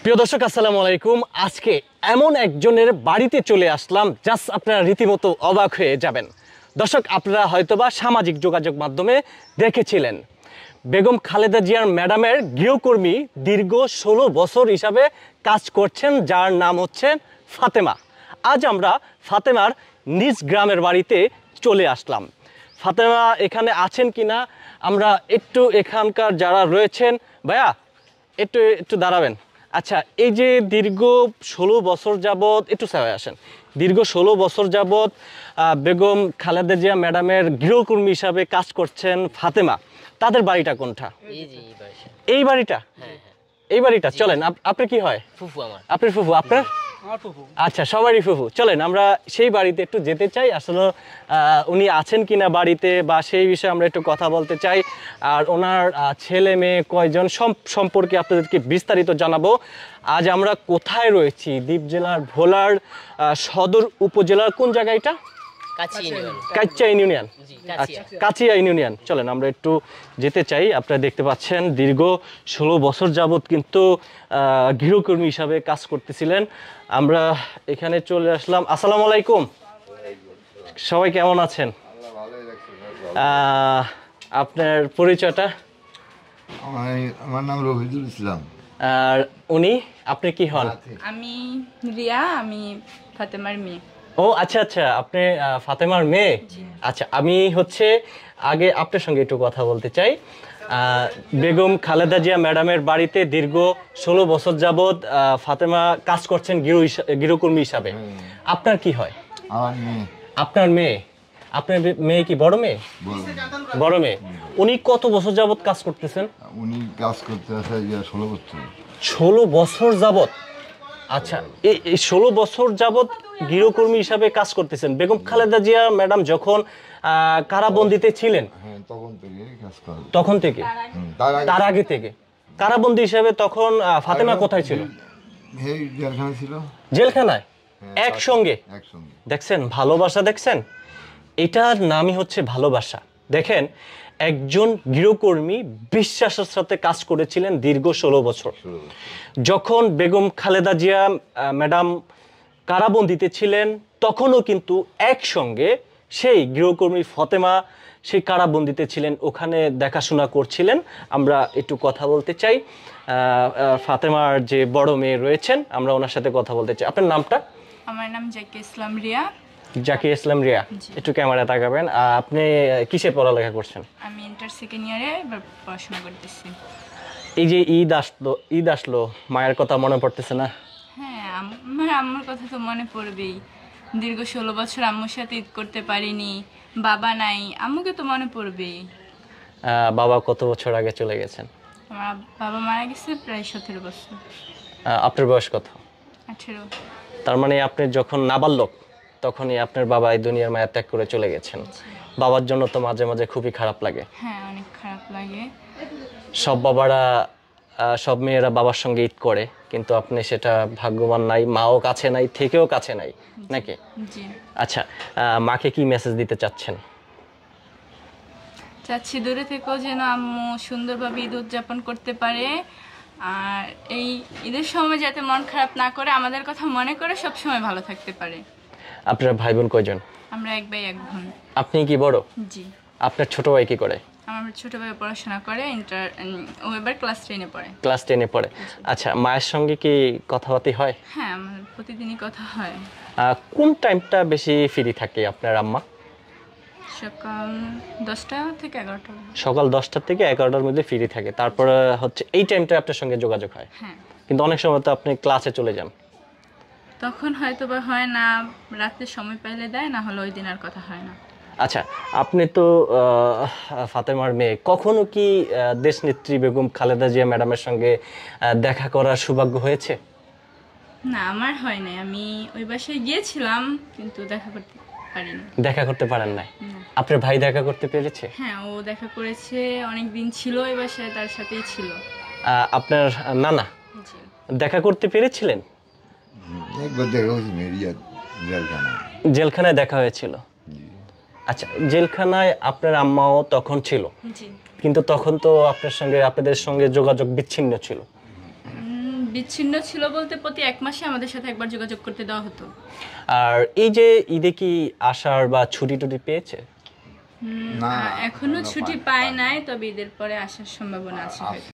প্রিয় দর্শক আসসালামু আলাইকুম। আজকে এমন একজনের বাড়িতে চলে আসলাম জাস্ট আপনারা রীতিমতো অবাক হয়ে যাবেন। দর্শক, আপনারা হয়তোবা সামাজিক যোগাযোগ মাধ্যমে দেখেছিলেন বেগম খালেদা জিয়ার ম্যাডামের গৃহকর্মী দীর্ঘ 16 বছর হিসাবে কাজ করছেন, যার নাম হচ্ছে ফাতেমা। আজ আমরা ফাতেমার নিজ গ্রামের বাড়িতে চলে আসলাম। ফাতেমা এখানে আছেন কিনা আমরা একটু এখানকার যারা রয়েছেন, ভাইয়া একটু দাঁড়াবেন। আচ্ছা, এই যে দীর্ঘ 16 বছর যাবৎ একটু সামনে আসেন, দীর্ঘ 16 বছর যাবৎ বেগম খালেদা জিয়া ম্যাডামের গৃহকর্মী হিসাবে কাজ করছেন ফাতেমা, তাদের বাড়িটা কোনটা? এই বাড়িটা? এই বাড়িটা চলেন। আপনি কি হয়? ফুফু আমার। আপনি ফুফু? আপনার? আচ্ছা, সবারই ফুফু। চলেন আমরা সেই বাড়িতে একটু যেতে চাই, আসলে উনি আছেন কিনা বাড়িতে বা সেই বিষয়ে আমরা একটু কথা বলতে চাই। আর ওনার ছেলে মেয়ে কয়জন সম্পর্কে আপনাদেরকে বিস্তারিত জানাবো। আজ আমরা কোথায় রয়েছি? দ্বীপ জেলার ভোলার সদর উপজেলার কোন জায়গা এটা? কাচিয়া ইউনিয়ন। কাচিয়া ইউনিয়ন। চলেন আমরা একটু যেতে চাই। আপনারা দেখতে পাচ্ছেন দীর্ঘ 16 বছর যাবৎ কিন্তু গৃহকর্মী হিসাবে কাজ করতেছিলেন। আমরা এখানে চলে আসলাম। আসসালামু আলাইকুম, সবাই কেমন আছেন? আপনার পরিচয়টা? আমার নাম রফিকুল ইসলাম। আর উনি, আপনি কি হন? আমি রিয়া, আমি ফাতেমার মেয়ে। ও আচ্ছা আচ্ছা, আপনি ফাতেমার মেয়ে। আচ্ছা, আমি হচ্ছে আগে আপনার সঙ্গে একটু কথা বলতে চাই। বেগম খালেদা জিয়া ম্যাডামের বাড়িতে দীর্ঘ 16 বছর যাবৎ ফাতেমা কাজ করছেন গৃহকর্মী হিসাবে। আপনার কি হয়? আমার মেয়ে। আপনার মেয়ে? আপনার মেয়ে কি বড় মেয়ে? বড় মেয়ে। উনি কত বছর যাবৎ কাজ করতেছেন? উনি কাজ করতে আসে 16 বছর। 16 বছর যাবৎ? আচ্ছা, এই 16 বছর যাবৎ গৃহকর্মী হিসাবে কাজ করতেছেন। বেগম খালেদা জিয়া ম্যাডাম যখন কারাবন্দিতে ছিলেন তখন থেকে? তার আগে থেকে কারাবন্দি হিসাবে তখন ফাতেমা কোথায় ছিল? জেলখানায় ছিল। জেলখানায় একসঙ্গে? দেখছেন ভালোবাসা, দেখছেন এটার নামই হচ্ছে ভালোবাসা। দেখেন, একজন গৃহকর্মী বিশ্বাসের সাথে কাজ করেছিলেন দীর্ঘ 16 বছর। যখন বেগম খালেদা জিয়া ম্যাডাম কারাবন্দিতে ছিলেন তখনও কিন্তু একসঙ্গে সেই গৃহকর্মী ফাতেমা সেই কারাবন্দিতে ছিলেন, ওখানে দেখাশোনা করছিলেন। আমরা একটু কথা বলতে চাই। ফাতেমার যে বড় মেয়ে রয়েছেন, আমরা ওনার সাথে কথা বলতে চাই। আপনার নামটা? আমার নাম জাকিয়া ইসলাম রিয়া। জাকিয়া ইসলাম রিয়া, একটু ক্যামেরা তাকাবেন। আপনি কিসে পড়ালেখা করছেন? আমি ইন্টার সেকেন্ড ইয়ারে এবার পড়াশোনা করতেছি। এই যে ঈদ আসলো, মায়ের কথা মনে পড়তেছে না? হ্যাঁ, আম্মুর কথা তো মনে পড়বেই। দীর্ঘ 16 বছর আম্মুর সাথে ঈদ করতে পারিনি, বাবা নাই, আম্মুকে তো মনে পড়বেই। বাবা কত বছর আগে চলে গেছেন? আমার বাবা মারা গেছে প্রায় 17 বছর। আপনার বয়স কত? 18। তার মানে আপনি যখন নাবালক তখনই আপনার বাবা এই দুনিয়ার মায়া ত্যাগ করে চলে গেছেন। বাবার জন্য তো মাঝে মাঝে খুবই খারাপ লাগে। হ্যাঁ, অনেক খারাপ লাগে। সব বাবারা, সব মেয়েরা বাবার সঙ্গে ঈদ করে, কিন্তু আপনি সেটা ভাগ্যবান নাই, মাও কাছে নাই, থেকেও কাছে নাই, নাকি? জি। আচ্ছা, মাকে কি মেসেজ দিতে চাচ্ছেন? চাচ্ছি দূরে থেকেও যেন আম্মু সুন্দরভাবে ঈদ উদযাপন করতে পারে, আর এই ঈদের সময় যাতে মন খারাপ না করে, আমাদের কথা মনে করে সব সময় ভালো থাকতে পারে। আপনার ভাই বোন কয়জন? আমরা এক ভাই এক বোন। আপনি কি বড়? জি। আপনার ছোট ভাই কি করে? আমার ছোট ভাই পড়াশোনা করে, ও এবার ক্লাস 10-এ পড়ে। ক্লাস 10-এ পড়ে। আচ্ছা, মায়ের সঙ্গে কি কথাবার্তা হয়? হ্যাঁ, আমার প্রতিদিনই কথা হয়। কোন টাইমটা বেশি ফ্রি থাকে আপনার আম্মা? সকাল 10টা থেকে 11টা। সকাল 10টা থেকে 11টার মধ্যে ফ্রি থাকে, তারপরে হচ্ছে এই টাইমটা আপনার সঙ্গে যোগাযোগ হয়? হ্যাঁ। কিন্তু অনেক সময় তো আপনি ক্লাসে চলে যান। তখন হয়তো বা হয় না, রাতে সময় পাইলে দেয়, না হলে ওই দিন আর কথা হয় না। আচ্ছা, আপনি তো ফাতেমার মেয়ে, কখনো কি দেশনেত্রী বেগম খালেদা জিয়া ম্যাডামের সঙ্গে দেখা করার সৌভাগ্য হয়েছে? না, আমার হয় নাই। আমি ওই বাসায় গিয়েছিলাম কিন্তু দেখা করতে পারিনি। দেখা করতে পারেন নাই? আপনার ভাই দেখা করতে পেরেছে? হ্যাঁ, ও দেখা করেছে, অনেক দিন ছিল ওই বাসায়, তার সাথেই ছিল। আপনার নানা দেখা করতে পেরেছিলেন? একবার দেখা হয়েছে জেলখানায়। জেলখানায় দেখা হয়েছিল? আচ্ছা, জেলখানায় আপনার আম্মাও তখন ছিল? জি। কিন্তু তখন তো আপনাদের সঙ্গে যোগাযোগ বিচ্ছিন্ন ছিল। বিচ্ছিন্ন ছিল বলতে প্রতি 1 মাসে আমাদের সাথে একবার যোগাযোগ করতে দেওয়া হতো। আর এই যে ঈদে কি আসার বা ছুটি টুটি পেয়েছে? না এখনো ছুটি পায় নাই, তবে ঈদের পরে আসার সম্ভাবনা আছে হয়তো।